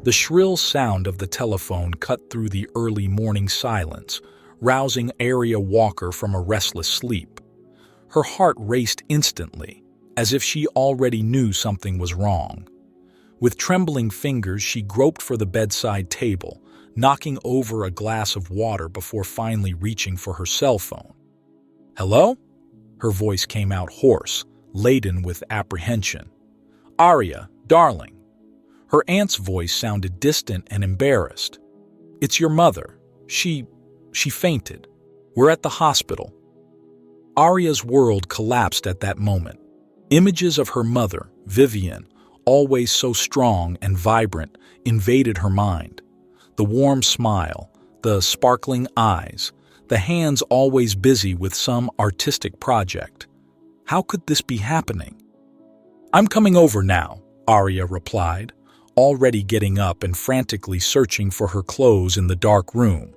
The shrill sound of the telephone cut through the early morning silence, rousing Aria Walker from a restless sleep. Her heart raced instantly, as if she already knew something was wrong. With trembling fingers, she groped for the bedside table, knocking over a glass of water before finally reaching for her cell phone. "Hello?" Her voice came out hoarse, laden with apprehension. "Aria, darling." Her aunt's voice sounded distant and embarrassed. "It's your mother. She fainted. We're at the hospital." Aria's world collapsed at that moment. Images of her mother, Vivian, always so strong and vibrant, invaded her mind. The warm smile, the sparkling eyes, the hands always busy with some artistic project. How could this be happening? "I'm coming over now," Aria replied, already getting up and frantically searching for her clothes in the dark room.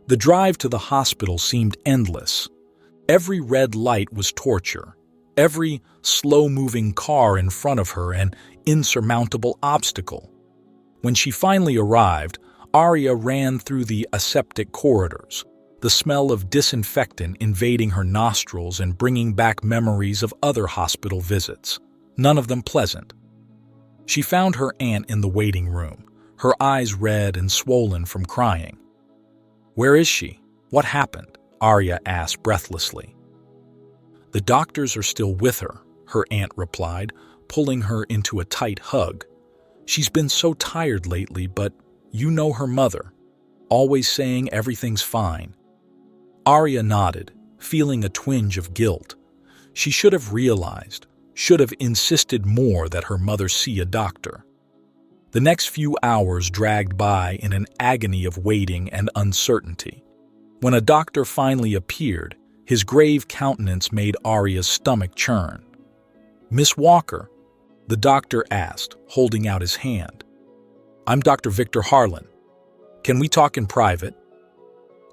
The drive to the hospital seemed endless. Every red light was torture. Every slow-moving car in front of her an insurmountable obstacle. When she finally arrived, Aria ran through the aseptic corridors, the smell of disinfectant invading her nostrils and bringing back memories of other hospital visits, none of them pleasant. She found her aunt in the waiting room, her eyes red and swollen from crying. "Where is she? What happened?" Aria asked breathlessly. "The doctors are still with her," her aunt replied, pulling her into a tight hug. "She's been so tired lately, but you know her mother, always saying everything's fine." Aria nodded, feeling a twinge of guilt. She should have realized, should have insisted more that her mother see a doctor. The next few hours dragged by in an agony of waiting and uncertainty. When a doctor finally appeared, his grave countenance made Aria's stomach churn. "Miss Walker?" the doctor asked, holding out his hand. "I'm Dr. Victor Harlan. Can we talk in private?"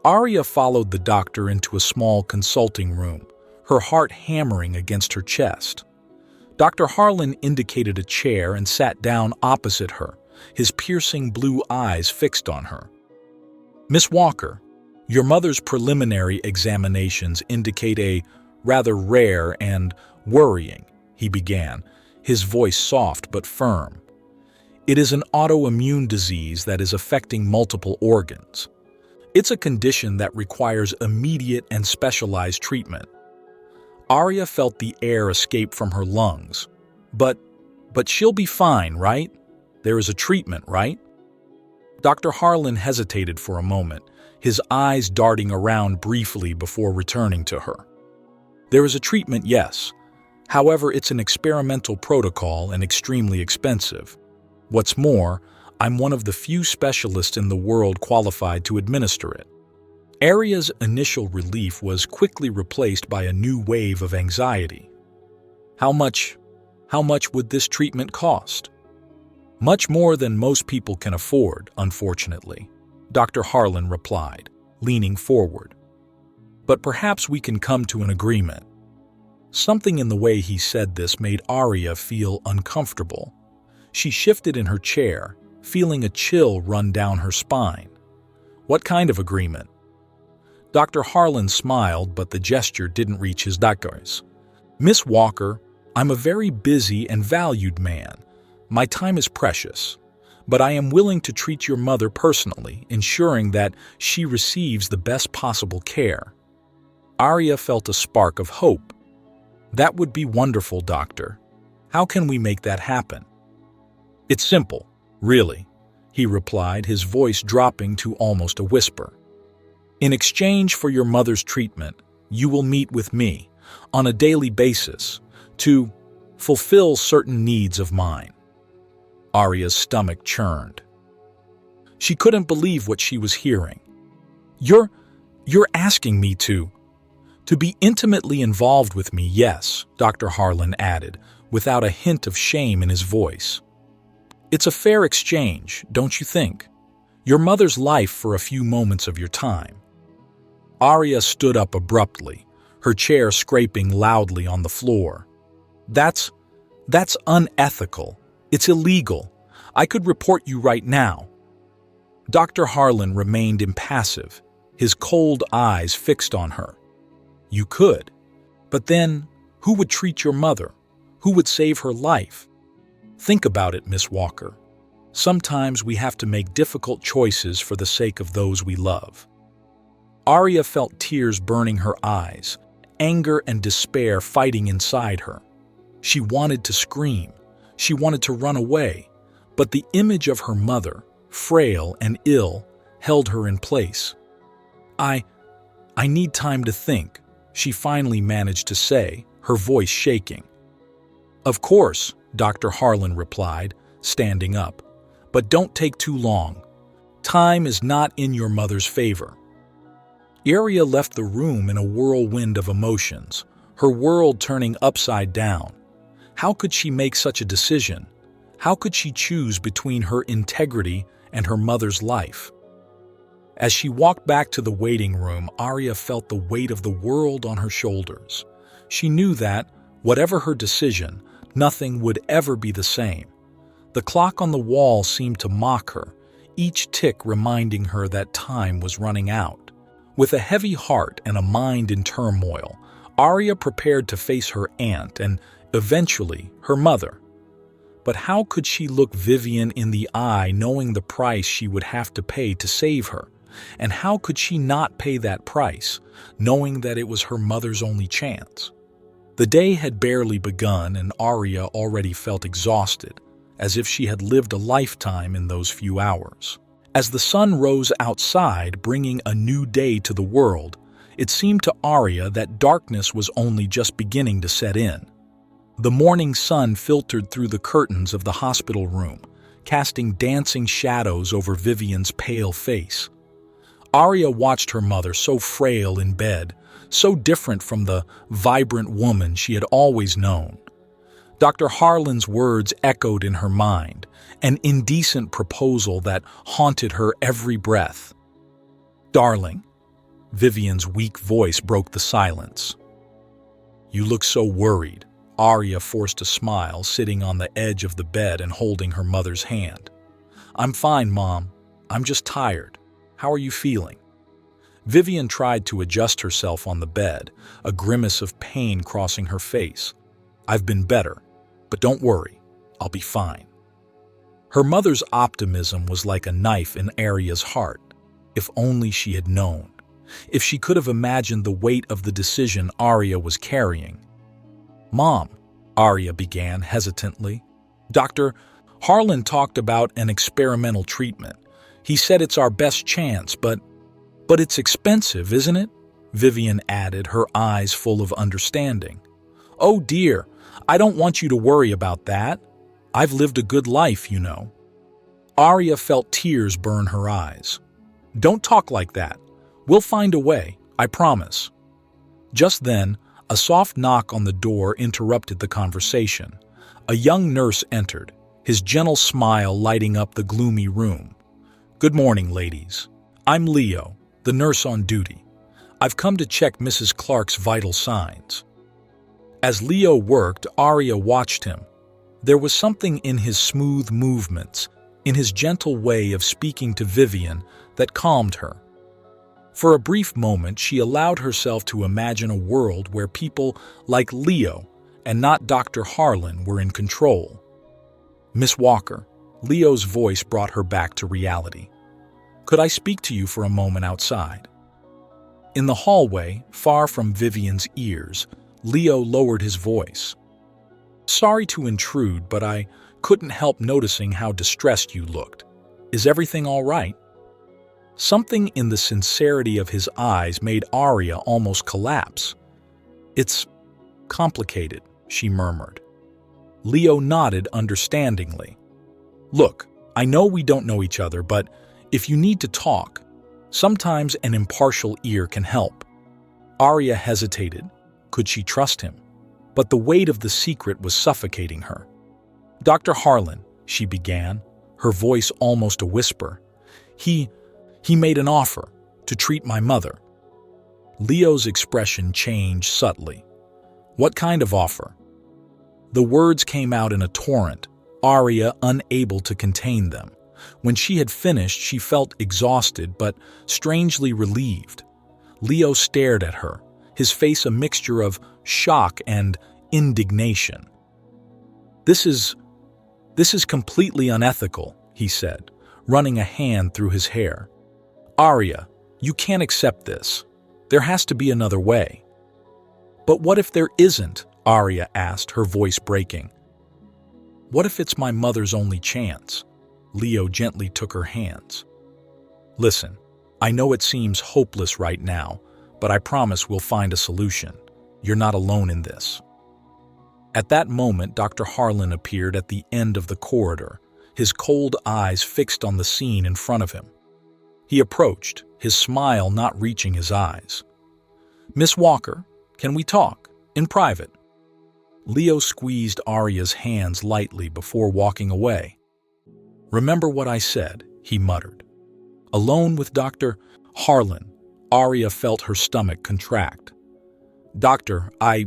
Aria followed the doctor into a small consulting room, her heart hammering against her chest. Dr. Harlan indicated a chair and sat down opposite her, his piercing blue eyes fixed on her. "Miss Walker, your mother's preliminary examinations indicate a rather rare and worrying," he began, his voice soft but firm. "It is an autoimmune disease that is affecting multiple organs. It's a condition that requires immediate and specialized treatment." Aria felt the air escape from her lungs. But she'll be fine, right? There is a treatment, right?" Dr. Harlan hesitated for a moment, his eyes darting around briefly before returning to her. "There is a treatment, yes. However, it's an experimental protocol and extremely expensive. What's more, I'm one of the few specialists in the world qualified to administer it." Aria's initial relief was quickly replaced by a new wave of anxiety. How much would this treatment cost?" "Much more than most people can afford, unfortunately," Dr. Harlan replied, leaning forward. "But perhaps we can come to an agreement." Something in the way he said this made Aria feel uncomfortable. She shifted in her chair, feeling a chill run down her spine. "What kind of agreement?" Dr. Harlan smiled, but the gesture didn't reach his doctors. "Miss Walker, I'm a very busy and valued man. My time is precious. But I am willing to treat your mother personally, ensuring that she receives the best possible care." Aria felt a spark of hope. "That would be wonderful, doctor. How can we make that happen?" "It's simple, really," he replied, his voice dropping to almost a whisper. "In exchange for your mother's treatment, you will meet with me, on a daily basis, to fulfill certain needs of mine." Aria's stomach churned. She couldn't believe what she was hearing. You're asking me to be intimately involved with me, yes," Dr. Harlan added, without a hint of shame in his voice. "It's a fair exchange, don't you think? Your mother's life for a few moments of your time." Aria stood up abruptly, her chair scraping loudly on the floor. That's unethical. It's illegal. I could report you right now." Dr. Harlan remained impassive, his cold eyes fixed on her. "You could. But then, who would treat your mother? Who would save her life? Think about it, Miss Walker. Sometimes we have to make difficult choices for the sake of those we love." Arya felt tears burning her eyes, anger and despair fighting inside her. She wanted to scream. She wanted to run away. But the image of her mother, frail and ill, held her in place. I need time to think," she finally managed to say, her voice shaking. "Of course," Dr. Harlan replied, standing up. "But don't take too long. Time is not in your mother's favor." Arya left the room in a whirlwind of emotions, her world turning upside down. How could she make such a decision? How could she choose between her integrity and her mother's life? As she walked back to the waiting room, Arya felt the weight of the world on her shoulders. She knew that, whatever her decision, nothing would ever be the same. The clock on the wall seemed to mock her, each tick reminding her that time was running out. With a heavy heart and a mind in turmoil, Arya prepared to face her aunt and, eventually, her mother. But how could she look Vivian in the eye knowing the price she would have to pay to save her? And how could she not pay that price, knowing that it was her mother's only chance? The day had barely begun and Arya already felt exhausted, as if she had lived a lifetime in those few hours. As the sun rose outside, bringing a new day to the world, it seemed to Arya that darkness was only just beginning to set in. The morning sun filtered through the curtains of the hospital room, casting dancing shadows over Vivian's pale face. Arya watched her mother, so frail in bed, so different from the vibrant woman she had always known. Dr. Harlan's words echoed in her mind, an indecent proposal that haunted her every breath. "Darling," Vivian's weak voice broke the silence. "You look so worried." Arya forced a smile, sitting on the edge of the bed and holding her mother's hand. "I'm fine, Mom. I'm just tired. How are you feeling?" Vivian tried to adjust herself on the bed, a grimace of pain crossing her face. "I've been better, but don't worry, I'll be fine." Her mother's optimism was like a knife in Arya's heart. If only she had known. If she could have imagined the weight of the decision Arya was carrying. "Mom," Arya began hesitantly. "Dr. Harlan talked about an experimental treatment. He said it's our best chance, but it's expensive, isn't it?" Vivian added, her eyes full of understanding. "Oh dear, I don't want you to worry about that. I've lived a good life, you know." Arya felt tears burn her eyes. "Don't talk like that. We'll find a way, I promise." Just then, a soft knock on the door interrupted the conversation. A young nurse entered, his gentle smile lighting up the gloomy room. "Good morning, ladies. I'm Leo, the nurse on duty. I've come to check Mrs. Clark's vital signs." As Leo worked, Arya watched him. There was something in his smooth movements, in his gentle way of speaking to Vivian, that calmed her. For a brief moment, she allowed herself to imagine a world where people like Leo and not Dr. Harlan were in control. "Miss Walker," Leo's voice brought her back to reality. "Could I speak to you for a moment outside?" In the hallway, far from Vivian's ears, Leo lowered his voice. "Sorry to intrude, but I couldn't help noticing how distressed you looked. Is everything all right?" Something in the sincerity of his eyes made Arya almost collapse. "It's complicated," she murmured. Leo nodded understandingly. "Look, I know we don't know each other, but if you need to talk, sometimes an impartial ear can help." Arya hesitated. Could she trust him? But the weight of the secret was suffocating her. "Dr. Harlan," she began, her voice almost a whisper. He made an offer to treat my mother." Leo's expression changed subtly. "What kind of offer?" The words came out in a torrent, Arya unable to contain them. When she had finished, she felt exhausted but strangely relieved. Leo stared at her, his face a mixture of shock and indignation. This is completely unethical," he said, running a hand through his hair. "Arya, you can't accept this. There has to be another way." "But what if there isn't?" Arya asked, her voice breaking. "What if it's my mother's only chance?" Leo gently took her hands. "Listen, I know it seems hopeless right now, but I promise we'll find a solution. You're not alone in this." At that moment, Dr. Harlan appeared at the end of the corridor, his cold eyes fixed on the scene in front of him. He approached, his smile not reaching his eyes. "Miss Walker, can we talk? In private?" Leo squeezed Arya's hands lightly before walking away. "Remember what I said," he muttered. Alone with Dr. Harlan, Arya felt her stomach contract. "Doctor, I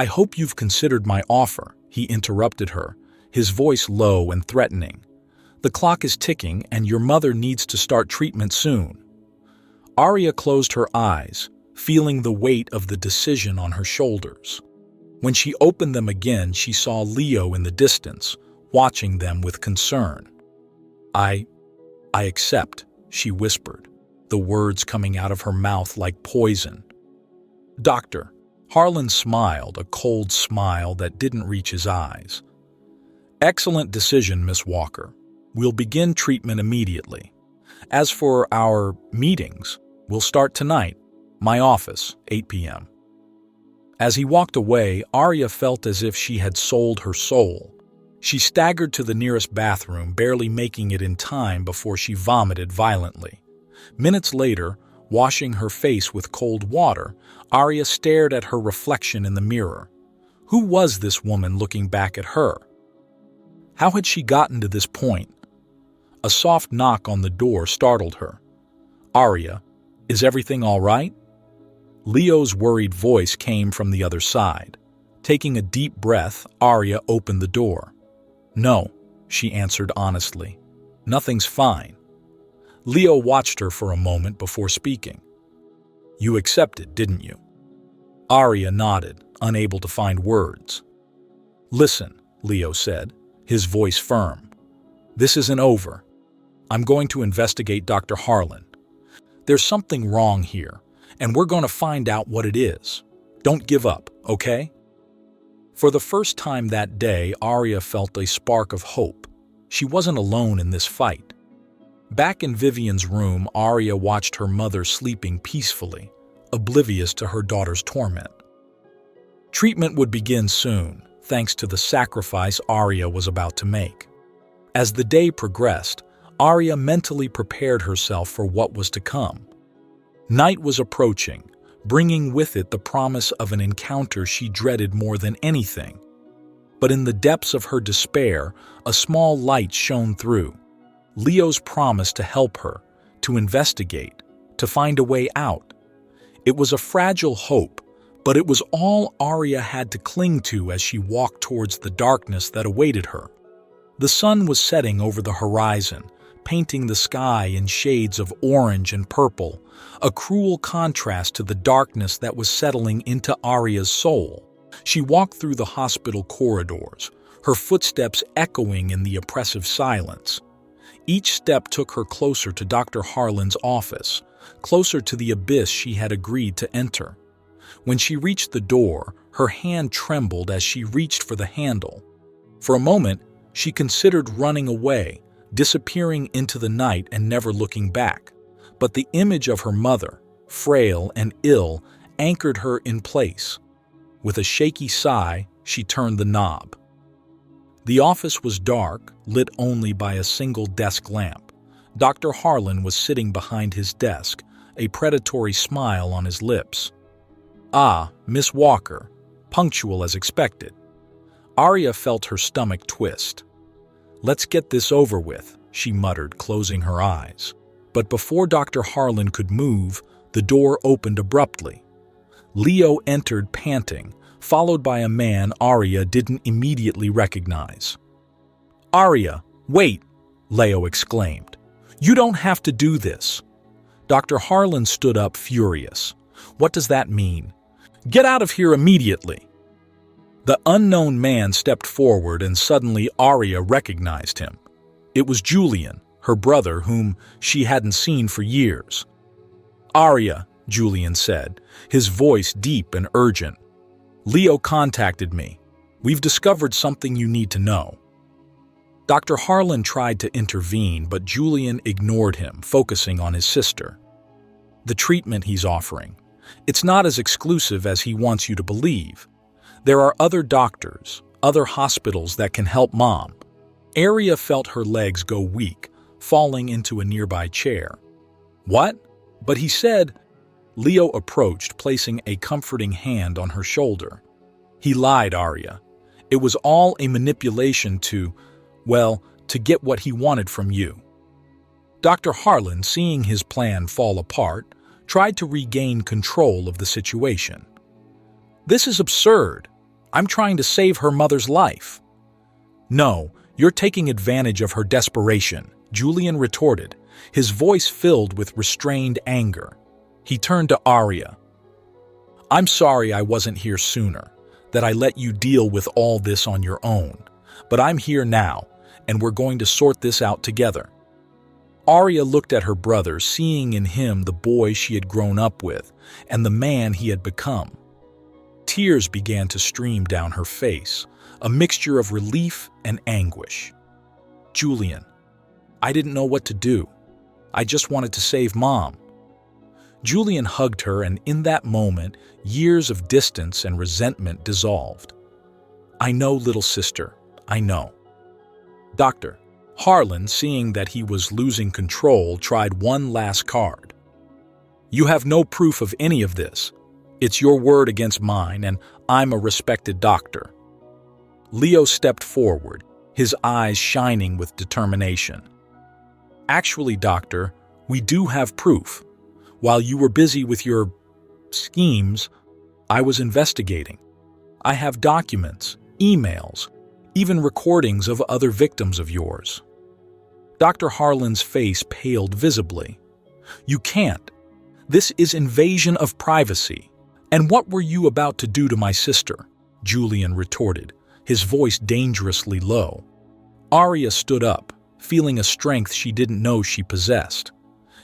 hope you've considered my offer," he interrupted her, his voice low and threatening. "The clock is ticking and your mother needs to start treatment soon." Arya closed her eyes, feeling the weight of the decision on her shoulders. When she opened them again, she saw Leo in the distance, watching them with concern. I accept," she whispered, the words coming out of her mouth like poison. "Doctor," Harlan smiled, a cold smile that didn't reach his eyes. "Excellent decision, Miss Walker. We'll begin treatment immediately. As for our meetings, we'll start tonight. My office, 8 p.m. As he walked away, Arya felt as if she had sold her soul. She staggered to the nearest bathroom, barely making it in time before she vomited violently. Minutes later, washing her face with cold water, Arya stared at her reflection in the mirror. Who was this woman looking back at her? How had she gotten to this point? A soft knock on the door startled her. "Arya, is everything all right?" Leo's worried voice came from the other side. Taking a deep breath, Arya opened the door. "No," she answered honestly. "Nothing's fine." Leo watched her for a moment before speaking. "You accepted, didn't you?" Arya nodded, unable to find words. "Listen," Leo said, his voice firm. "This isn't over. I'm going to investigate Dr. Harlan. There's something wrong here, and we're going to find out what it is. Don't give up, okay?" For the first time that day, Arya felt a spark of hope. She wasn't alone in this fight. Back in Vivian's room, Arya watched her mother sleeping peacefully, oblivious to her daughter's torment. Treatment would begin soon, thanks to the sacrifice Arya was about to make. As the day progressed, Arya mentally prepared herself for what was to come. Night was approaching, bringing with it the promise of an encounter she dreaded more than anything. But in the depths of her despair, a small light shone through. Leo's promise to help her, to investigate, to find a way out. It was a fragile hope, but it was all Arya had to cling to as she walked towards the darkness that awaited her. The sun was setting over the horizon, painting the sky in shades of orange and purple, a cruel contrast to the darkness that was settling into Arya's soul. She walked through the hospital corridors, her footsteps echoing in the oppressive silence. Each step took her closer to Dr. Harlan's office, closer to the abyss she had agreed to enter. When she reached the door, her hand trembled as she reached for the handle. For a moment, she considered running away, disappearing into the night and never looking back. But the image of her mother, frail and ill, anchored her in place. With a shaky sigh, she turned the knob. The office was dark, lit only by a single desk lamp. Dr. Harlan was sitting behind his desk, a predatory smile on his lips. "Ah, Miss Walker," punctual as expected. Arya felt her stomach twist. "Let's get this over with," she muttered, closing her eyes. But before Dr. Harlan could move, the door opened abruptly. Leo entered panting, followed by a man Arya didn't immediately recognize. "Arya, wait!" Leo exclaimed. "You don't have to do this." Dr. Harlan stood up furious. "What does that mean? Get out of here immediately!" The unknown man stepped forward and suddenly Arya recognized him. It was Julian, her brother, whom she hadn't seen for years. "Arya," Julian said, his voice deep and urgent. "Leo contacted me. We've discovered something you need to know." Dr. Harlan tried to intervene, but Julian ignored him, focusing on his sister. "The treatment he's offering. It's not as exclusive as he wants you to believe. There are other doctors, other hospitals that can help Mom." Arya felt her legs go weak, falling into a nearby chair. "What?" But he said. Leo approached, placing a comforting hand on her shoulder. "He lied, Arya. It was all a manipulation to get what he wanted from you." Dr. Harlan, seeing his plan fall apart, tried to regain control of the situation. "This is absurd. I'm trying to save her mother's life." "No, you're taking advantage of her desperation," Julian retorted, his voice filled with restrained anger. He turned to Arya. "I'm sorry I wasn't here sooner, that I let you deal with all this on your own. But I'm here now, and we're going to sort this out together." Arya looked at her brother, seeing in him the boy she had grown up with and the man he had become. Tears began to stream down her face, a mixture of relief and anguish. "Julian, I didn't know what to do. I just wanted to save Mom." Julian hugged her, and in that moment, years of distance and resentment dissolved. "I know, little sister, I know." Dr. Harlan, seeing that he was losing control, tried one last card. "You have no proof of any of this. It's your word against mine, and I'm a respected doctor." Leo stepped forward, his eyes shining with determination. "Actually, doctor, we do have proof. While you were busy with your schemes, I was investigating. I have documents, emails, even recordings of other victims of yours." Dr. Harlan's face paled visibly. "You can't. This is invasion of privacy. And what were you about to do to my sister?" Julian retorted, his voice dangerously low. Arya stood up, feeling a strength she didn't know she possessed.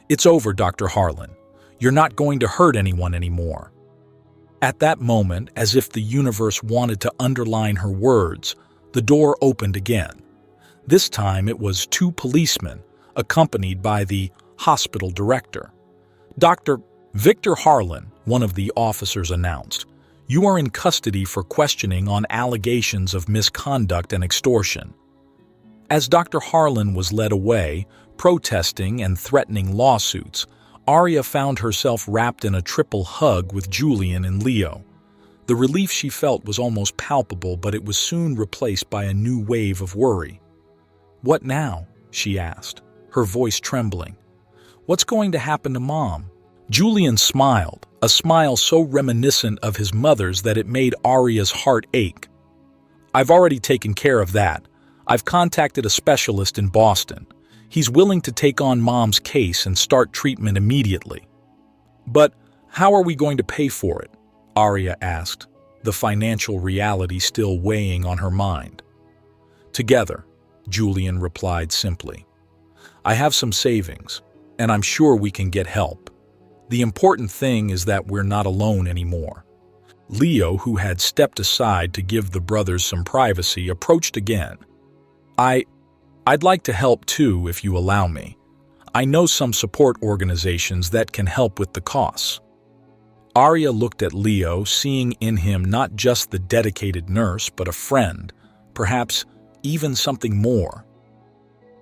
"It's over, Dr. Harlan. You're not going to hurt anyone anymore." At that moment, as if the universe wanted to underline her words, the door opened again. This time it was two policemen, accompanied by the hospital director. "Dr. Victor Harlan," one of the officers announced, "you are in custody for questioning on allegations of misconduct and extortion." As Dr. Harlan was led away, protesting and threatening lawsuits, Arya found herself wrapped in a triple hug with Julian and Leo. The relief she felt was almost palpable, but it was soon replaced by a new wave of worry. "What now?" she asked, her voice trembling. "What's going to happen to Mom?" Julian smiled, a smile so reminiscent of his mother's that it made Arya's heart ache. "I've already taken care of that. I've contacted a specialist in Boston. He's willing to take on Mom's case and start treatment immediately." "But how are we going to pay for it?" Arya asked, the financial reality still weighing on her mind. "Together," Julian replied simply. "I have some savings, and I'm sure we can get help. The important thing is that we're not alone anymore." Leo, who had stepped aside to give the brothers some privacy, approached again. I'd like to help too, if you allow me. I know some support organizations that can help with the costs." Arya looked at Leo, seeing in him not just the dedicated nurse, but a friend, perhaps even something more.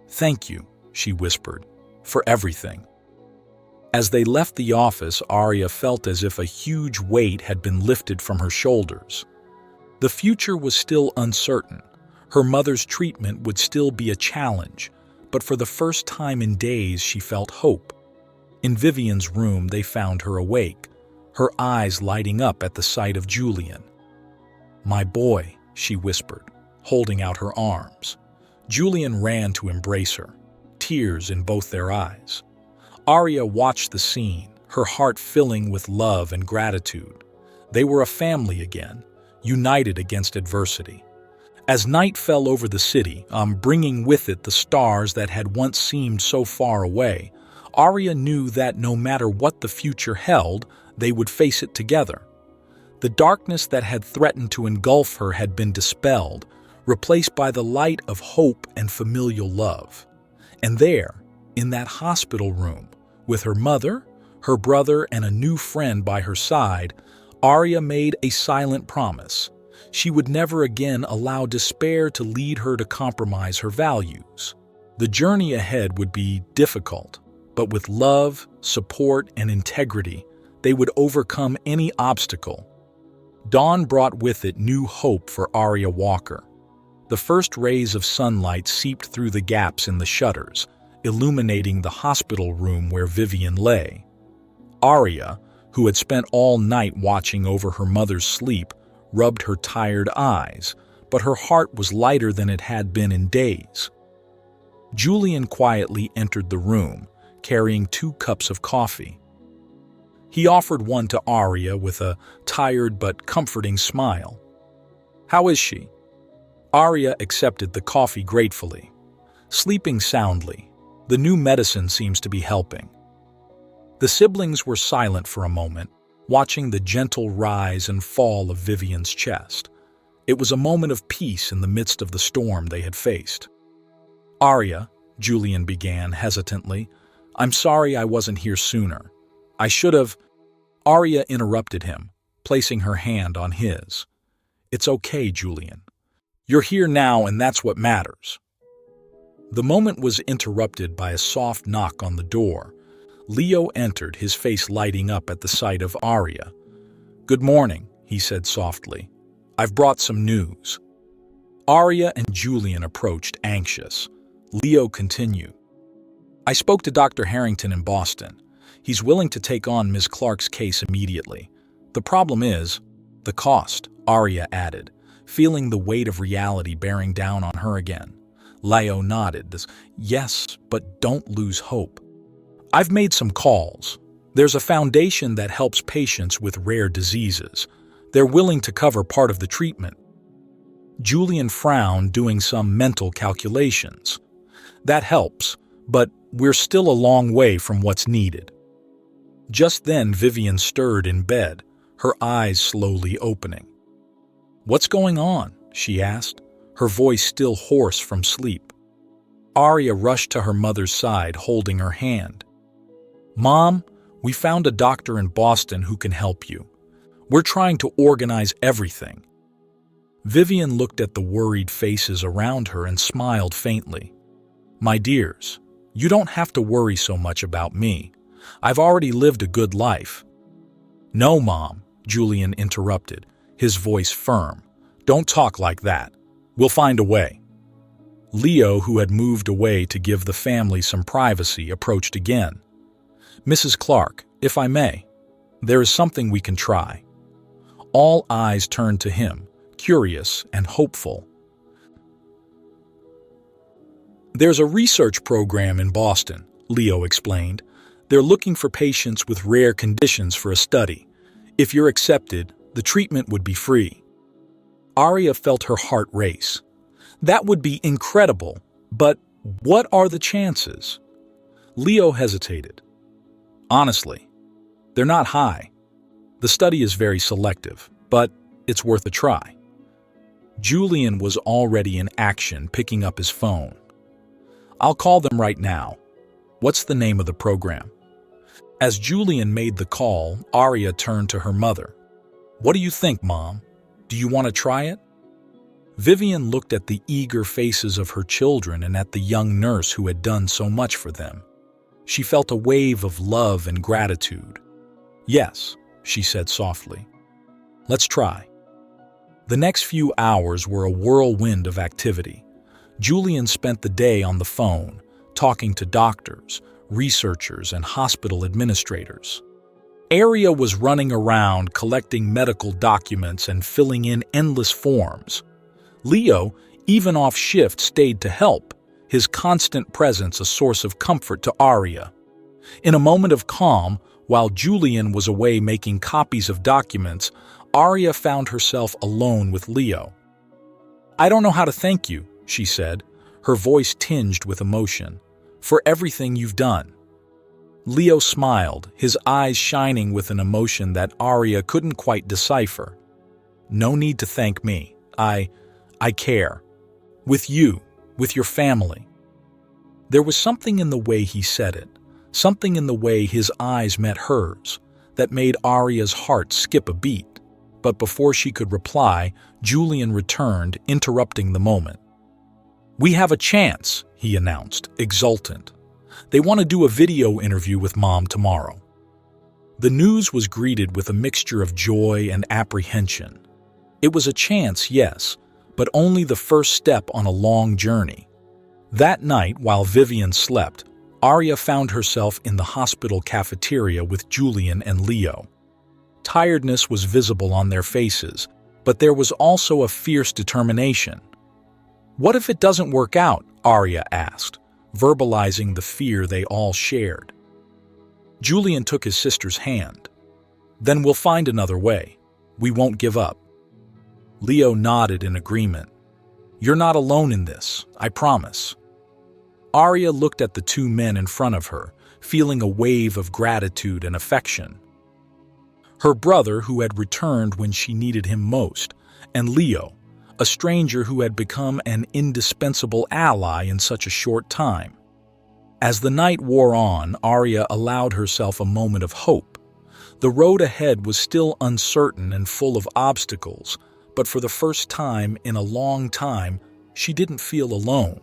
"Thank you," she whispered, "for everything." As they left the office, Arya felt as if a huge weight had been lifted from her shoulders. The future was still uncertain. Her mother's treatment would still be a challenge, but for the first time in days she felt hope. In Vivian's room they found her awake, her eyes lighting up at the sight of Julian. "My boy," she whispered, holding out her arms. Julian ran to embrace her, tears in both their eyes. Arya watched the scene, her heart filling with love and gratitude. They were a family again, united against adversity. As night fell over the city, bringing with it the stars that had once seemed so far away, Arya knew that no matter what the future held, they would face it together. The darkness that had threatened to engulf her had been dispelled, replaced by the light of hope and familial love. And there, in that hospital room, with her mother, her brother, and a new friend by her side, Arya made a silent promise. She would never again allow despair to lead her to compromise her values. The journey ahead would be difficult, but with love, support, and integrity, they would overcome any obstacle. Dawn brought with it new hope for Arya Walker. The first rays of sunlight seeped through the gaps in the shutters, illuminating the hospital room where Vivian lay. Arya, who had spent all night watching over her mother's sleep, rubbed her tired eyes, but her heart was lighter than it had been in days. Julian quietly entered the room, carrying 2 cups of coffee. He offered one to Arya with a tired but comforting smile. "How is she?" Arya accepted the coffee gratefully. "Sleeping soundly. The new medicine seems to be helping." The siblings were silent for a moment, watching the gentle rise and fall of Vivian's chest. It was a moment of peace in the midst of the storm they had faced. "Arya," Julian began hesitantly, "I'm sorry I wasn't here sooner. I should have—" Arya interrupted him, placing her hand on his. "It's okay, Julian. You're here now, and that's what matters." The moment was interrupted by a soft knock on the door. Leo entered, his face lighting up at the sight of Arya. "Good morning," he said softly. "I've brought some news." Arya and Julian approached, anxious. Leo continued. "I spoke to Dr. Harrington in Boston. He's willing to take on Ms. Clark's case immediately. The problem is the cost," Arya added, feeling the weight of reality bearing down on her again. Leo nodded. "Yes, but don't lose hope. I've made some calls. There's a foundation that helps patients with rare diseases. They're willing to cover part of the treatment." Julian frowned, doing some mental calculations. "That helps, but we're still a long way from what's needed." Just then Vivian stirred in bed, her eyes slowly opening. "What's going on?" she asked, her voice still hoarse from sleep. Arya rushed to her mother's side, holding her hand. "Mom, we found a doctor in Boston who can help you. We're trying to organize everything." Vivian looked at the worried faces around her and smiled faintly. "My dears, you don't have to worry so much about me. I've already lived a good life." "No, Mom," Julian interrupted, his voice firm. "Don't talk like that. We'll find a way." Leo, who had moved away to give the family some privacy, approached again. "Mrs. Clark, if I may, there is something we can try." All eyes turned to him, curious and hopeful. "There's a research program in Boston," Leo explained. "They're looking for patients with rare conditions for a study. If you're accepted, the treatment would be free." Arya felt her heart race. That would be incredible, but what are the chances? Leo hesitated. "Honestly, they're not high. The study is very selective, but it's worth a try." Julian was already in action, picking up his phone. "I'll call them right now. What's the name of the program?" As Julian made the call, Arya turned to her mother. "What do you think, Mom? Do you want to try it?" Vivian looked at the eager faces of her children and at the young nurse who had done so much for them. She felt a wave of love and gratitude. "Yes," she said softly. "Let's try." The next few hours were a whirlwind of activity. Julian spent the day on the phone, talking to doctors, researchers, and hospital administrators. Arya was running around collecting medical documents and filling in endless forms. Leo, even off shift stayed to help, his constant presence a source of comfort to Arya. In a moment of calm, while Julian was away making copies of documents, Arya found herself alone with Leo. "I don't know how to thank you," she said, her voice tinged with emotion, "for everything you've done." Leo smiled, his eyes shining with an emotion that Arya couldn't quite decipher. "No need to thank me. I care. With you, with your family." There was something in the way he said it, something in the way his eyes met hers, that made Arya's heart skip a beat. But before she could reply, Julian returned, interrupting the moment. "We have a chance," he announced, exultant. "They want to do a video interview with Mom tomorrow." The news was greeted with a mixture of joy and apprehension. It was a chance, yes, but only the first step on a long journey. That night, while Vivian slept, Arya found herself in the hospital cafeteria with Julian and Leo. Tiredness was visible on their faces, but there was also a fierce determination. "What if it doesn't work out?" Arya asked, verbalizing the fear they all shared. Julian took his sister's hand. "Then we'll find another way. We won't give up." Leo nodded in agreement. "You're not alone in this, I promise." Arya looked at the two men in front of her, feeling a wave of gratitude and affection. Her brother, who had returned when she needed him most, and Leo, a stranger who had become an indispensable ally in such a short time. As the night wore on, Arya allowed herself a moment of hope. The road ahead was still uncertain and full of obstacles, but for the first time in a long time, she didn't feel alone.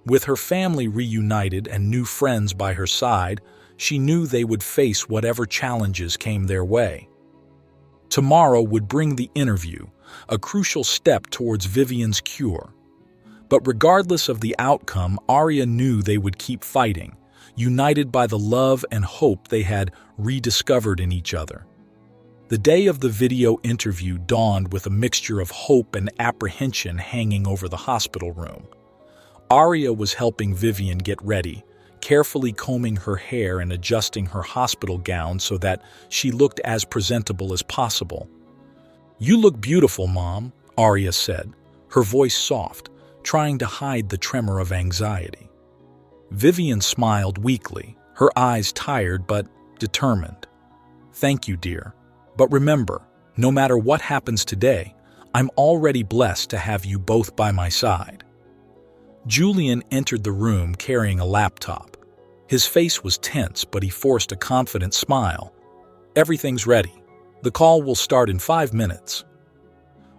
With her family reunited and new friends by her side, she knew they would face whatever challenges came their way. Tomorrow would bring the interview, a crucial step towards Vivian's cure. But regardless of the outcome, Arya knew they would keep fighting, united by the love and hope they had rediscovered in each other. The day of the video interview dawned with a mixture of hope and apprehension hanging over the hospital room. Arya was helping Vivian get ready, carefully combing her hair and adjusting her hospital gown so that she looked as presentable as possible. "You look beautiful, Mom," Arya said, her voice soft, trying to hide the tremor of anxiety. Vivian smiled weakly, her eyes tired but determined. "Thank you, dear. But remember, no matter what happens today, I'm already blessed to have you both by my side." Julian entered the room carrying a laptop. His face was tense, but he forced a confident smile. "Everything's ready. The call will start in 5 minutes."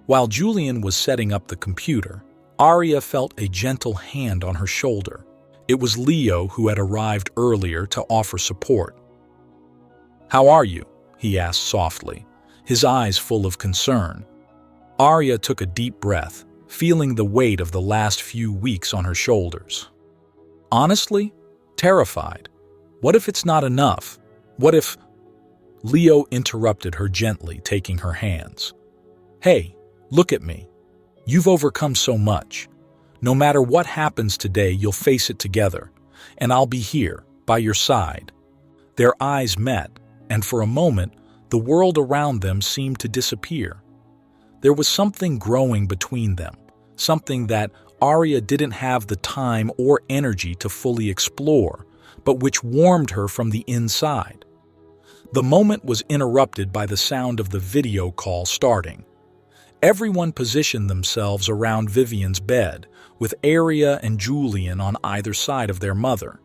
While Julian was setting up the computer, Arya felt a gentle hand on her shoulder. It was Leo, who had arrived earlier to offer support. "How are you?" he asked softly, his eyes full of concern. Arya took a deep breath, feeling the weight of the last few weeks on her shoulders. "Honestly, terrified. What if it's not enough? What if—" Leo interrupted her gently, taking her hands. "Hey, look at me. You've overcome so much. No matter what happens today, you'll face it together, and I'll be here, by your side." Their eyes met, and for a moment, the world around them seemed to disappear. There was something growing between them, something that Arya didn't have the time or energy to fully explore, but which warmed her from the inside. The moment was interrupted by the sound of the video call starting. Everyone positioned themselves around Vivian's bed, with Arya and Julian on either side of their mother.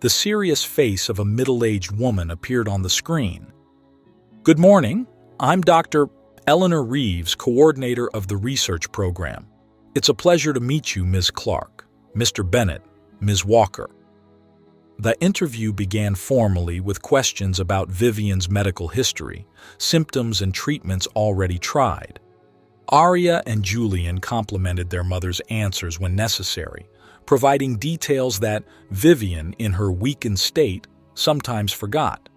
The serious face of a middle-aged woman appeared on the screen. "Good morning. I'm Dr. Eleanor Reeves, coordinator of the research program. It's a pleasure to meet you, Ms. Clark, Mr. Bennett, Ms. Walker." The interview began formally with questions about Vivian's medical history, symptoms and treatments already tried. Arya and Julian complimented their mother's answers when necessary, providing details that Vivian, in her weakened state, sometimes forgot.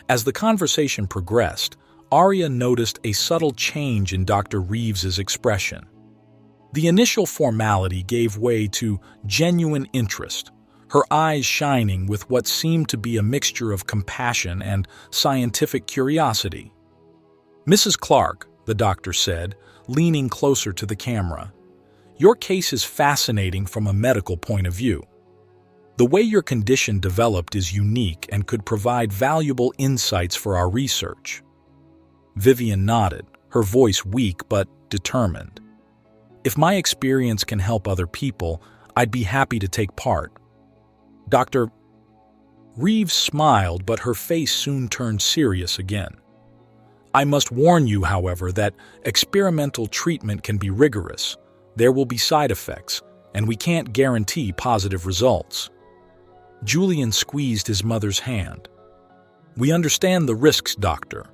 As the conversation progressed, Arya noticed a subtle change in Dr. Reeves's expression. The initial formality gave way to genuine interest, her eyes shining with what seemed to be a mixture of compassion and scientific curiosity. "Mrs. Clark," the doctor said, leaning closer to the camera, "your case is fascinating from a medical point of view. The way your condition developed is unique and could provide valuable insights for our research." Vivian nodded, her voice weak but determined. "If my experience can help other people, I'd be happy to take part." Dr. Reeves smiled, but her face soon turned serious again. "I must warn you, however, that experimental treatment can be rigorous. There will be side effects, and we can't guarantee positive results." Julian squeezed his mother's hand. "We understand the risks, doctor,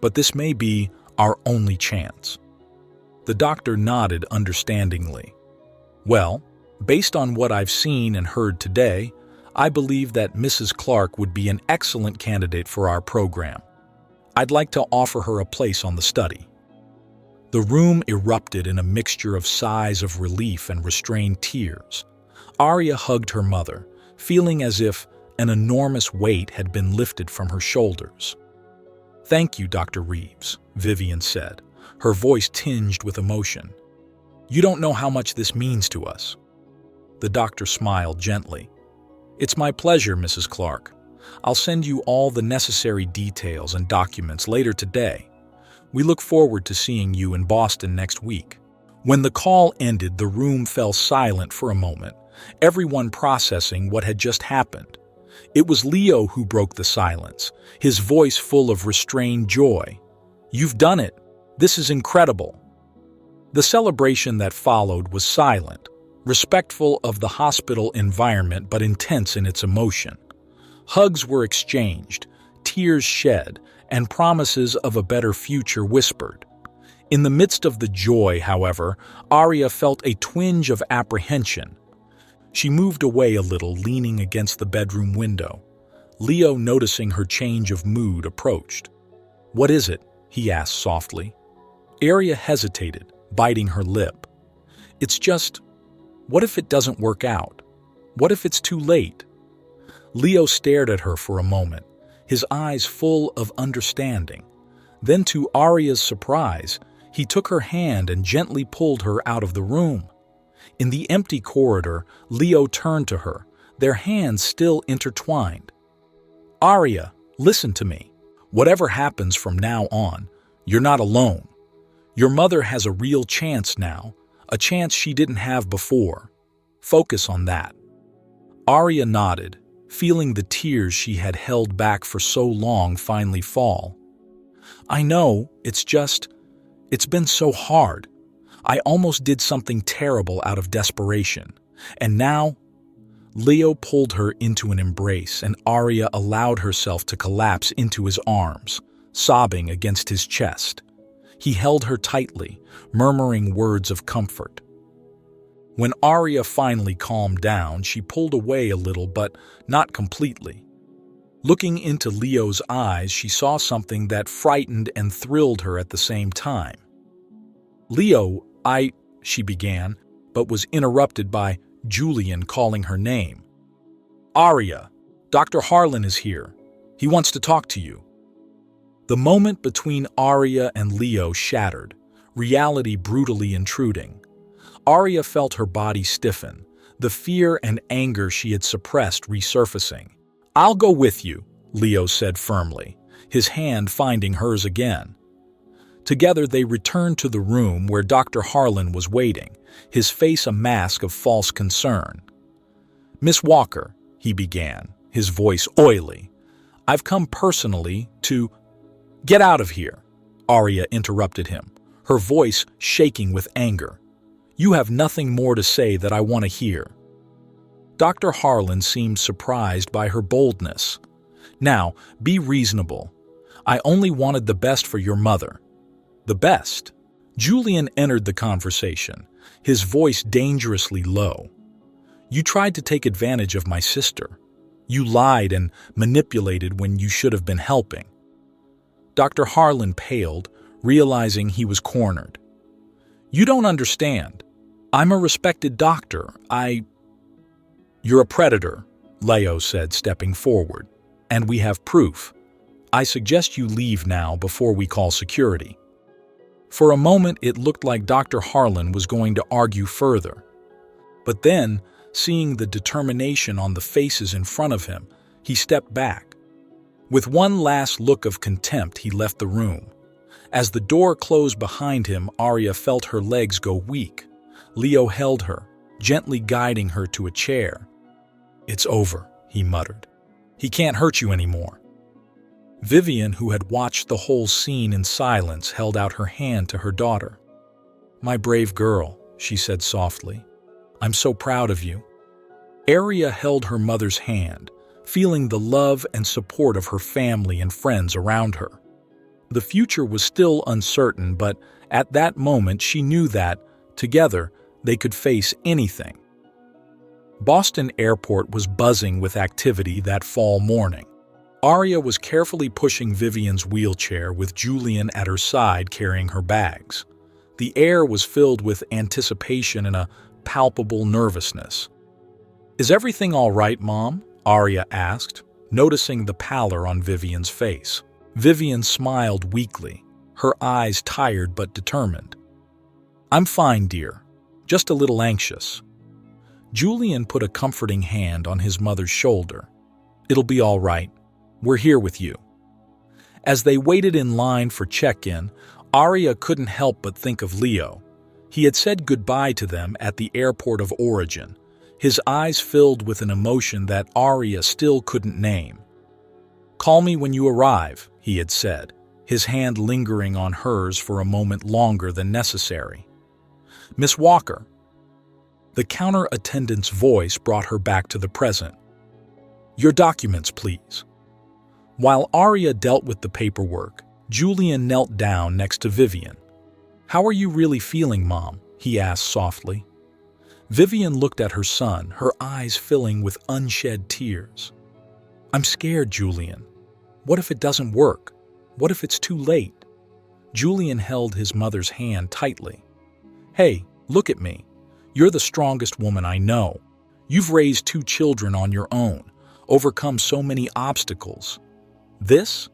but this may be our only chance." The doctor nodded understandingly. "Well, based on what I've seen and heard today, I believe that Mrs. Clark would be an excellent candidate for our program. I'd like to offer her a place on the study." The room erupted in a mixture of sighs of relief and restrained tears. Arya hugged her mother, feeling as if an enormous weight had been lifted from her shoulders. "Thank you, Dr. Reeves," Vivian said, her voice tinged with emotion. "You don't know how much this means to us." The doctor smiled gently. "It's my pleasure, Mrs. Clark. I'll send you all the necessary details and documents later today. We look forward to seeing you in Boston next week." When the call ended, the room fell silent for a moment, everyone processing what had just happened. It was Leo who broke the silence, his voice full of restrained joy. "You've done it! This is incredible!" The celebration that followed was silent, respectful of the hospital environment but intense in its emotion. Hugs were exchanged, tears shed, and promises of a better future whispered. In the midst of the joy, however, Arya felt a twinge of apprehension. She moved away a little, leaning against the bedroom window. Leo, noticing her change of mood, approached. "What is it?" he asked softly. Arya hesitated, biting her lip. "It's just, what if it doesn't work out? What if it's too late?" Leo stared at her for a moment, his eyes full of understanding. Then, to Arya's surprise, he took her hand and gently pulled her out of the room. In the empty corridor, Leo turned to her, their hands still intertwined. "Arya, listen to me. Whatever happens from now on, you're not alone. Your mother has a real chance now, a chance she didn't have before. Focus on that." Arya nodded, feeling the tears she had held back for so long finally fall. "I know, it's been so hard. I almost did something terrible out of desperation. And now—" Leo pulled her into an embrace, and Arya allowed herself to collapse into his arms, sobbing against his chest. He held her tightly, murmuring words of comfort. When Arya finally calmed down, she pulled away a little, but not completely. Looking into Leo's eyes, she saw something that frightened and thrilled her at the same time. "Leo, she began, but was interrupted by Julian calling her name. "Arya, Dr. Harlan is here. He wants to talk to you." The moment between Arya and Leo shattered, reality brutally intruding. Arya felt her body stiffen, the fear and anger she had suppressed resurfacing. "I'll go with you," Leo said firmly, his hand finding hers again. Together they returned to the room where Dr. Harlan was waiting, his face a mask of false concern. "Miss Walker," he began, his voice oily, "I've come personally to—" "Get out of here," Arya interrupted him, her voice shaking with anger. "You have nothing more to say that I want to hear." Dr. Harlan seemed surprised by her boldness. "Now, be reasonable. I only wanted the best for your mother." "The best?" Julian entered the conversation, his voice dangerously low. "You tried to take advantage of my sister. You lied and manipulated when you should have been helping." Dr. Harlan paled, realizing he was cornered. "You don't understand. I'm a respected doctor. You're a predator, Leo said, stepping forward. And we have proof. I suggest you leave now before we call security. For a moment, it looked like Dr. Harlan was going to argue further. But then, seeing the determination on the faces in front of him, he stepped back. With one last look of contempt, he left the room. As the door closed behind him, Arya felt her legs go weak. Leo held her, gently guiding her to a chair. "It's over," he muttered. "He can't hurt you anymore." Vivian, who had watched the whole scene in silence, held out her hand to her daughter. "My brave girl," she said softly. "I'm so proud of you." Arya held her mother's hand, feeling the love and support of her family and friends around her. The future was still uncertain, but at that moment she knew that, together, they could face anything. Boston Airport was buzzing with activity that fall morning. Arya was carefully pushing Vivian's wheelchair with Julian at her side carrying her bags. The air was filled with anticipation and a palpable nervousness. "Is everything all right, Mom?" Arya asked, noticing the pallor on Vivian's face. Vivian smiled weakly, her eyes tired but determined. "I'm fine, dear. Just a little anxious." Julian put a comforting hand on his mother's shoulder. "It'll be all right. We're here with you." As they waited in line for check-in, Arya couldn't help but think of Leo. He had said goodbye to them at the airport of origin, his eyes filled with an emotion that Arya still couldn't name. "Call me when you arrive," he had said, his hand lingering on hers for a moment longer than necessary. "Miss Walker." The counter attendant's voice brought her back to the present. "Your documents, please." While Arya dealt with the paperwork, Julian knelt down next to Vivian. "How are you really feeling, Mom?" he asked softly. Vivian looked at her son, her eyes filling with unshed tears. "I'm scared, Julian. What if it doesn't work? What if it's too late?" Julian held his mother's hand tightly. "Hey, look at me. You're the strongest woman I know. You've raised 2 children on your own, overcome so many obstacles. This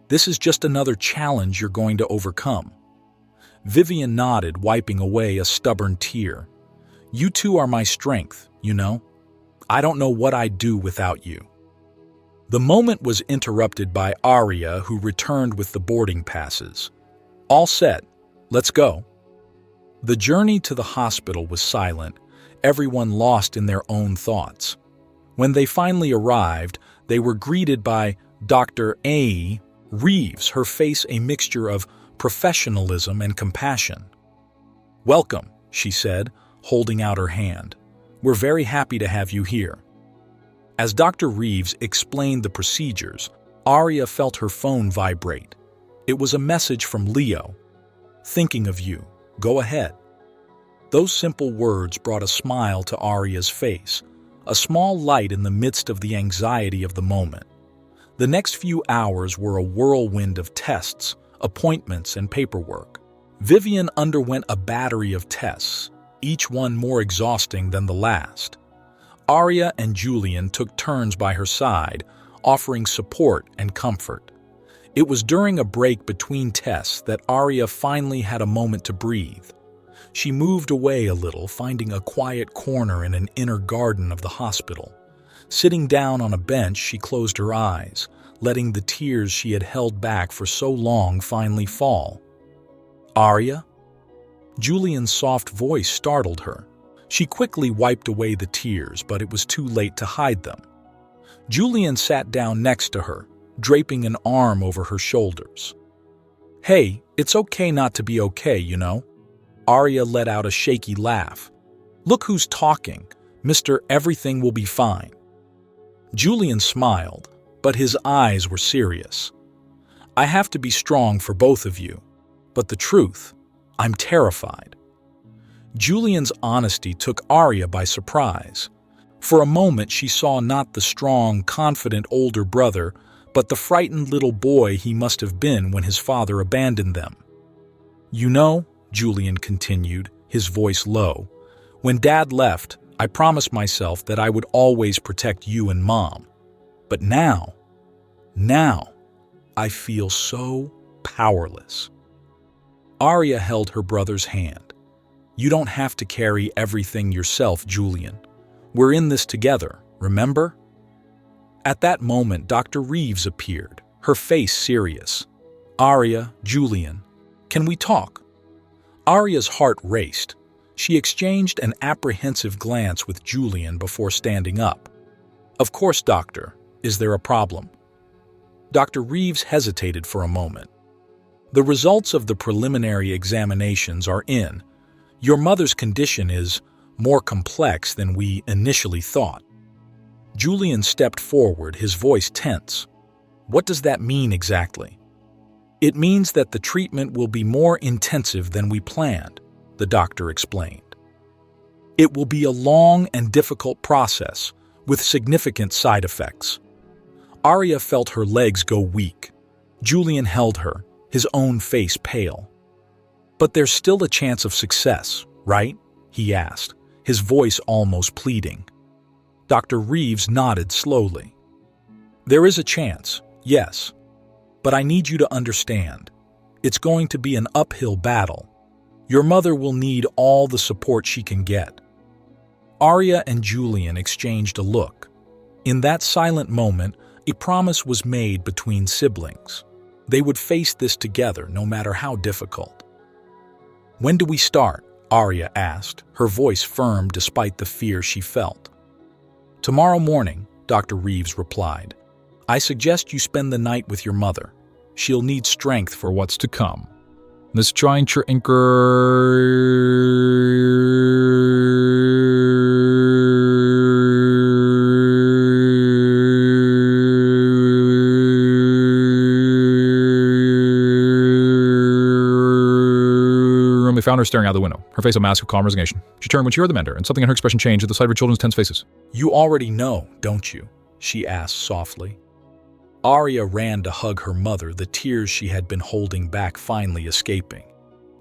is just another challenge you're going to overcome." Vivian nodded, wiping away a stubborn tear. "You two are my strength, you know. I don't know what I'd do without you." The moment was interrupted by Arya, who returned with the boarding passes. "All set. Let's go." The journey to the hospital was silent, everyone lost in their own thoughts. When they finally arrived, they were greeted by Dr. A. Reeves, her face a mixture of professionalism and compassion. "Welcome," she said, holding out her hand. "We're very happy to have you here." As Dr. Reeves explained the procedures, Arya felt her phone vibrate. It was a message from Leo. "Thinking of you. Go ahead." Those simple words brought a smile to Arya's face, a small light in the midst of the anxiety of the moment. The next few hours were a whirlwind of tests, appointments, and paperwork. Vivian underwent a battery of tests, each one more exhausting than the last. Arya and Julian took turns by her side, offering support and comfort. It was during a break between tests that Arya finally had a moment to breathe. She moved away a little, finding a quiet corner in an inner garden of the hospital. Sitting down on a bench, she closed her eyes, letting the tears she had held back for so long finally fall. "Arya?" Julian's soft voice startled her. She quickly wiped away the tears, but it was too late to hide them. Julian sat down next to her, draping an arm over her shoulders. "Hey, it's okay not to be okay, you know." Arya let out a shaky laugh. "Look who's talking, Mr. Everything will be fine." Julian smiled, but his eyes were serious. "I have to be strong for both of you, but the truth, I'm terrified." Julian's honesty took Arya by surprise. For a moment she saw not the strong, confident older brother, but the frightened little boy he must have been when his father abandoned them. "You know," Julian continued, his voice low, When Dad left, I promised myself that I would always protect you and Mom. But now, I feel so powerless." Arya held her brother's hand. "You don't have to carry everything yourself, Julian. We're in this together, remember?" At that moment, Dr. Reeves appeared, her face serious. "Arya, Julian, can we talk?" Arya's heart raced. She exchanged an apprehensive glance with Julian before standing up. "Of course, doctor. Is there a problem?" Dr. Reeves hesitated for a moment. "The results of the preliminary examinations are in. Your mother's condition is more complex than we initially thought." Julian stepped forward, his voice tense. "What does that mean exactly?" "It means that the treatment will be more intensive than we planned," the doctor explained. "It will be a long and difficult process with significant side effects." Arya felt her legs go weak. Julian held her, his own face pale. "But there's still a chance of success, right?" he asked, his voice almost pleading. Dr. Reeves nodded slowly. "There is a chance, yes. But I need you to understand. It's going to be an uphill battle. Your mother will need all the support she can get." Arya and Julian exchanged a look. In that silent moment, a promise was made between siblings. They would face this together, no matter how difficult. "When do we start?" Arya asked, her voice firm despite the fear she felt. "Tomorrow morning," Dr. Reeves replied. "I suggest you spend the night with your mother. She'll need strength for what's to come." Let's try your We found her staring out the window, her face a mask of calm resignation. She turned when she heard the mender, and something in her expression changed at the sight of her children's tense faces. "You already know, don't you?" she asked softly. Arya ran to hug her mother, the tears she had been holding back finally escaping.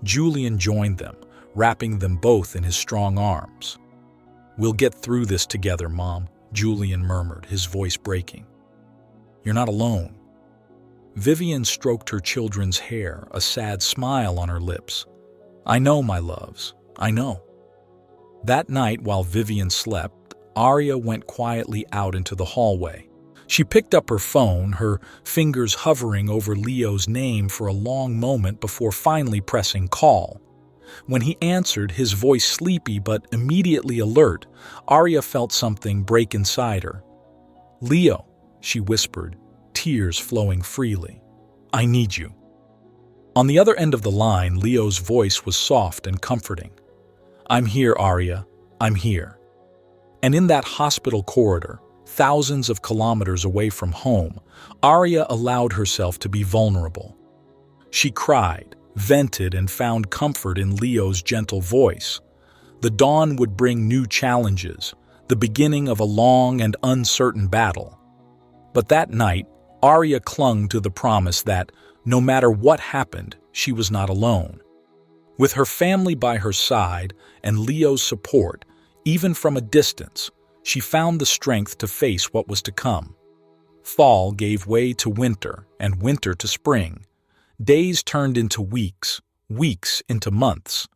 Julian joined them, wrapping them both in his strong arms. "We'll get through this together, Mom," Julian murmured, his voice breaking. "You're not alone." Vivian stroked her children's hair, a sad smile on her lips. "I know, my loves, I know." That night, while Vivian slept, Arya went quietly out into the hallway. She picked up her phone, her fingers hovering over Leo's name for a long moment before finally pressing call. When he answered, his voice sleepy but immediately alert, Arya felt something break inside her. "Leo," she whispered, tears flowing freely. "I need you." On the other end of the line, Leo's voice was soft and comforting. "I'm here, Arya. I'm here." And in that hospital corridor, thousands of kilometers away from home, Arya allowed herself to be vulnerable. She cried, vented, and found comfort in Leo's gentle voice. The dawn would bring new challenges, the beginning of a long and uncertain battle. But that night, Arya clung to the promise that, no matter what happened, she was not alone. With her family by her side and Leo's support, even from a distance, she found the strength to face what was to come. Fall gave way to winter, and winter to spring. Days turned into weeks, weeks into months.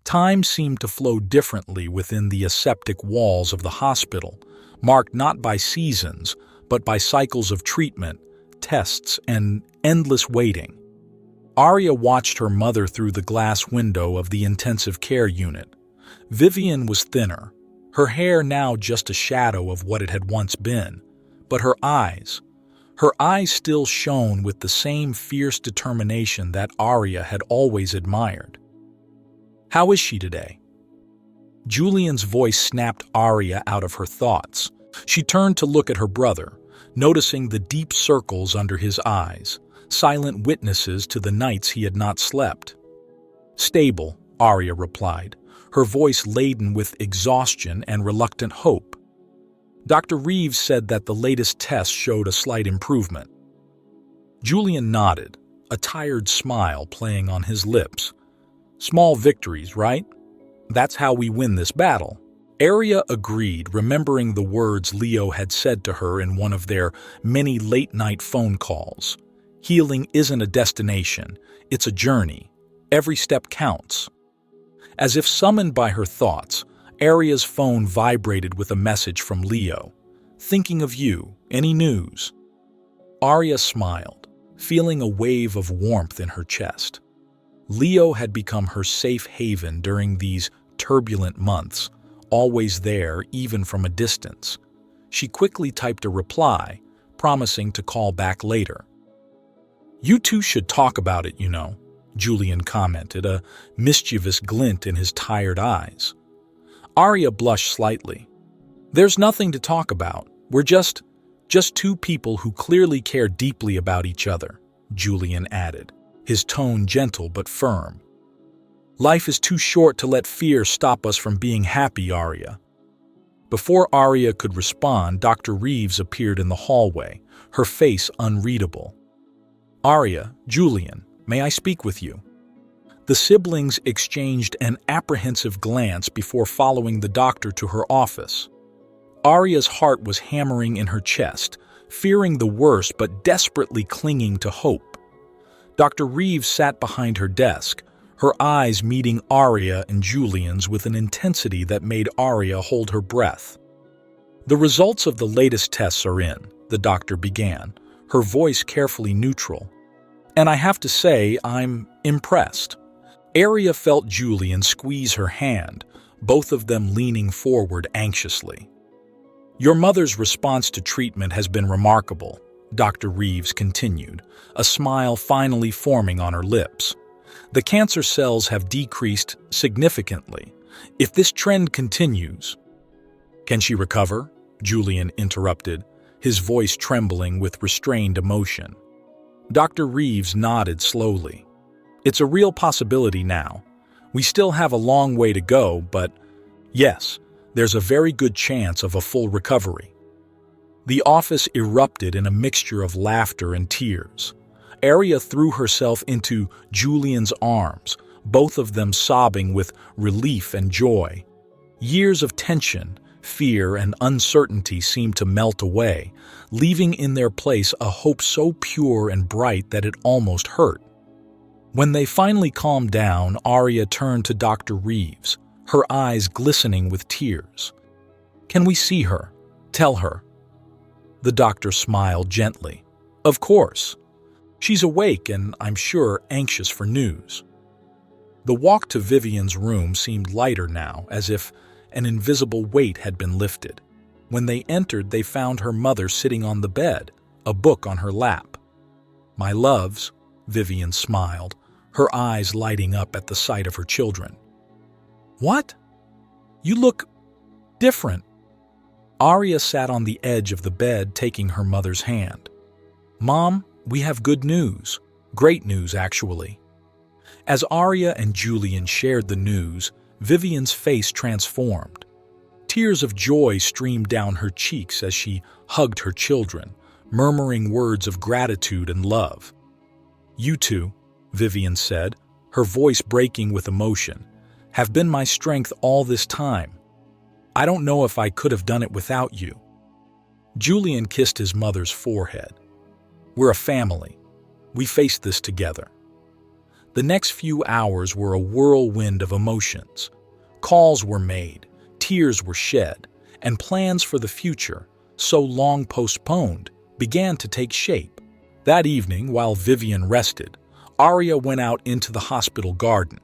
Time seemed to flow differently within the aseptic walls of the hospital, marked not by seasons, but by cycles of treatment, tests, and endless waiting. Arya watched her mother through the glass window of the intensive care unit. Vivian was thinner, her hair now just a shadow of what it had once been, but her eyes still shone with the same fierce determination that Arya had always admired. "How is she today?" Julian's voice snapped Arya out of her thoughts. She turned to look at her brother, noticing the deep circles under his eyes, silent witnesses to the nights he had not slept. "Stable," Arya replied, her voice laden with exhaustion and reluctant hope. Dr. Reeves said that the latest tests showed a slight improvement. Julian nodded, a tired smile playing on his lips. "Small victories, right?" That's how we win this battle." Arya agreed, remembering the words Leo had said to her in one of their many late-night phone calls. Healing isn't a destination, it's a journey. Every step counts. As if summoned by her thoughts, Arya's phone vibrated with a message from Leo. "Thinking of you. Any news?" Arya smiled, feeling a wave of warmth in her chest. Leo had become her safe haven during these turbulent months, always there even from a distance. She quickly typed a reply, promising to call back later. "You two should talk about it, you know," Julian commented, a mischievous glint in his tired eyes. Arya blushed slightly. "There's nothing to talk about. We're just two people who clearly care deeply about each other," Julian added, his tone gentle but firm. "Life is too short to let fear stop us from being happy, Arya." Before Arya could respond, Dr. Reeves appeared in the hallway, her face unreadable. "Arya, Julian, may I speak with you?" The siblings exchanged an apprehensive glance before following the doctor to her office. Arya's heart was hammering in her chest, fearing the worst but desperately clinging to hope. Dr. Reeves sat behind her desk, her eyes meeting Arya and Julian's with an intensity that made Arya hold her breath. "The results of the latest tests are in," the doctor began, her voice carefully neutral. "And I have to say, I'm impressed." Arya felt Julian squeeze her hand, both of them leaning forward anxiously. "Your mother's response to treatment has been remarkable," Dr. Reeves continued, a smile finally forming on her lips. "The cancer cells have decreased significantly. If this trend continues—" "Can she recover?" Julian interrupted, his voice trembling with restrained emotion. Dr. Reeves nodded slowly. "It's a real possibility now. We still have a long way to go, but yes, there's a very good chance of a full recovery." The office erupted in a mixture of laughter and tears. Arya threw herself into Julian's arms, both of them sobbing with relief and joy. Years of tension, fear, and uncertainty seemed to melt away, leaving in their place a hope so pure and bright that it almost hurt. When they finally calmed down, Arya turned to Dr. Reeves, her eyes glistening with tears. "Can we see her? Tell her." The doctor smiled gently. "Of course. She's awake and, I'm sure, anxious for news." The walk to Vivian's room seemed lighter now, as if an invisible weight had been lifted. When they entered, they found her mother sitting on the bed, a book on her lap. "My loves," Vivian smiled, her eyes lighting up at the sight of her children. "What? You look different." Arya sat on the edge of the bed, taking her mother's hand. "Mom, we have good news. Great news, actually." As Arya and Julian shared the news, Vivian's face transformed. Tears of joy streamed down her cheeks as she hugged her children, murmuring words of gratitude and love. "You two," Vivian said, her voice breaking with emotion, "have been my strength all this time. I don't know if I could have done it without you." Julian kissed his mother's forehead. "We're a family. We faced this together." The next few hours were a whirlwind of emotions. Calls were made, tears were shed, and plans for the future, so long postponed, began to take shape. That evening, while Vivian rested, Arya went out into the hospital garden.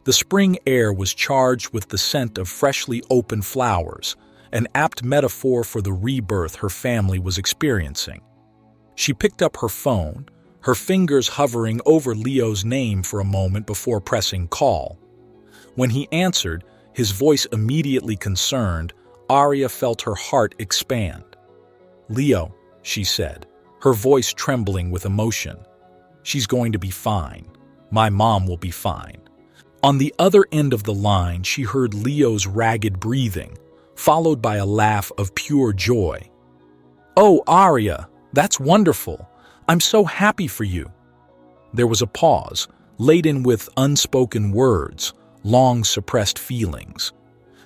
The spring air was charged with the scent of freshly opened flowers, an apt metaphor for the rebirth her family was experiencing. She picked up her phone, her fingers hovering over Leo's name for a moment before pressing call. When he answered, his voice immediately concerned, Arya felt her heart expand. "Leo," she said, her voice trembling with emotion. "She's going to be fine. My mom will be fine." On the other end of the line, she heard Leo's ragged breathing, followed by a laugh of pure joy. "Oh, Arya, that's wonderful. I'm so happy for you." There was a pause, laden with unspoken words, long-suppressed feelings.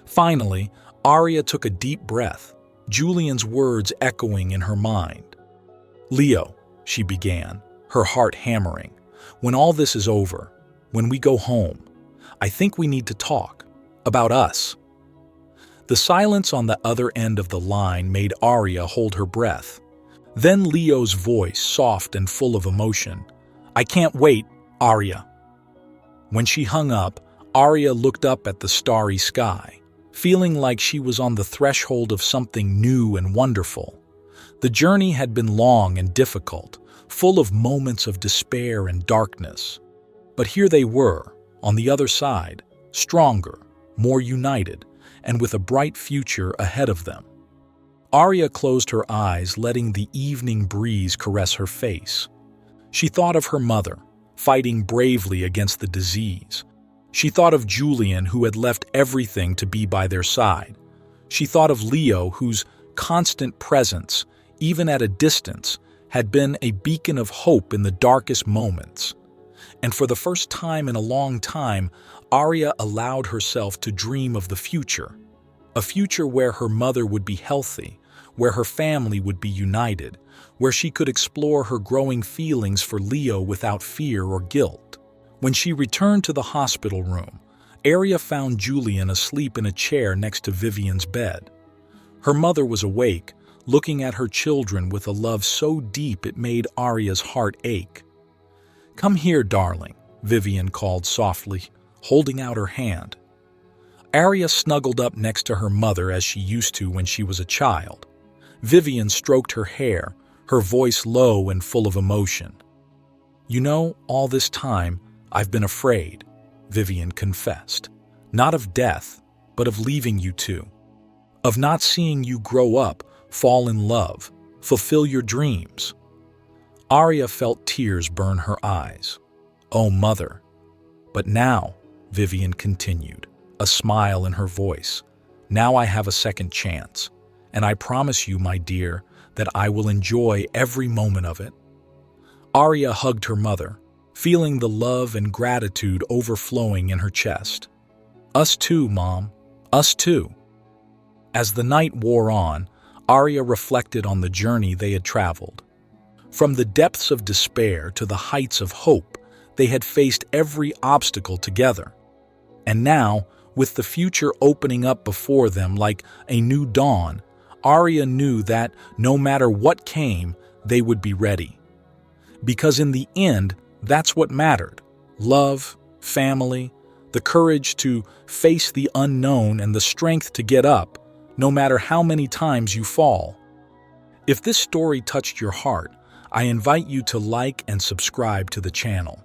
Finally, Arya took a deep breath, Julian's words echoing in her mind. "Leo," she began, her heart hammering, "when all this is over, when we go home, I think we need to talk about us." The silence on the other end of the line made Arya hold her breath. Then Leo's voice, soft and full of emotion. "I can't wait, Arya." When she hung up, Arya looked up at the starry sky, feeling like she was on the threshold of something new and wonderful. The journey had been long and difficult, full of moments of despair and darkness. But here they were, on the other side, stronger, more united, and with a bright future ahead of them. Arya closed her eyes, letting the evening breeze caress her face. She thought of her mother, fighting bravely against the disease. She thought of Julian, who had left everything to be by their side. She thought of Leo, whose constant presence, even at a distance, had been a beacon of hope in the darkest moments. And for the first time in a long time, Arya allowed herself to dream of the future. A future where her mother would be healthy, where her family would be united, where she could explore her growing feelings for Leo without fear or guilt. When she returned to the hospital room, Arya found Julian asleep in a chair next to Vivian's bed. Her mother was awake, looking at her children with a love so deep it made Arya's heart ache. "Come here, darling," Vivian called softly, holding out her hand. Arya snuggled up next to her mother as she used to when she was a child. Vivian stroked her hair, her voice low and full of emotion. "You know, all this time, I've been afraid," Vivian confessed. "Not of death, but of leaving you two. Of not seeing you grow up, fall in love, fulfill your dreams." Arya felt tears burn her eyes. "Oh, Mother." "But now," Vivian continued, a smile in her voice, "now I have a second chance, and I promise you, my dear, that I will enjoy every moment of it." Arya hugged her mother, feeling the love and gratitude overflowing in her chest. "Us too, Mom. Us too." As the night wore on, Arya reflected on the journey they had traveled. From the depths of despair to the heights of hope, they had faced every obstacle together. And now, with the future opening up before them like a new dawn, Arya knew that, no matter what came, they would be ready. Because in the end, that's what mattered: love, family, the courage to face the unknown, and the strength to get up, no matter how many times you fall. If this story touched your heart, I invite you to like and subscribe to the channel.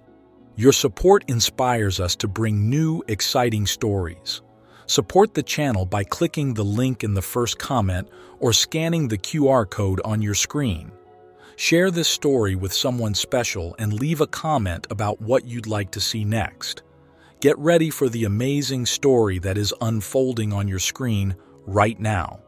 Your support inspires us to bring new, exciting stories. Support the channel by clicking the link in the first comment or scanning the QR code on your screen. Share this story with someone special and leave a comment about what you'd like to see next. Get ready for the amazing story that is unfolding on your screen right now.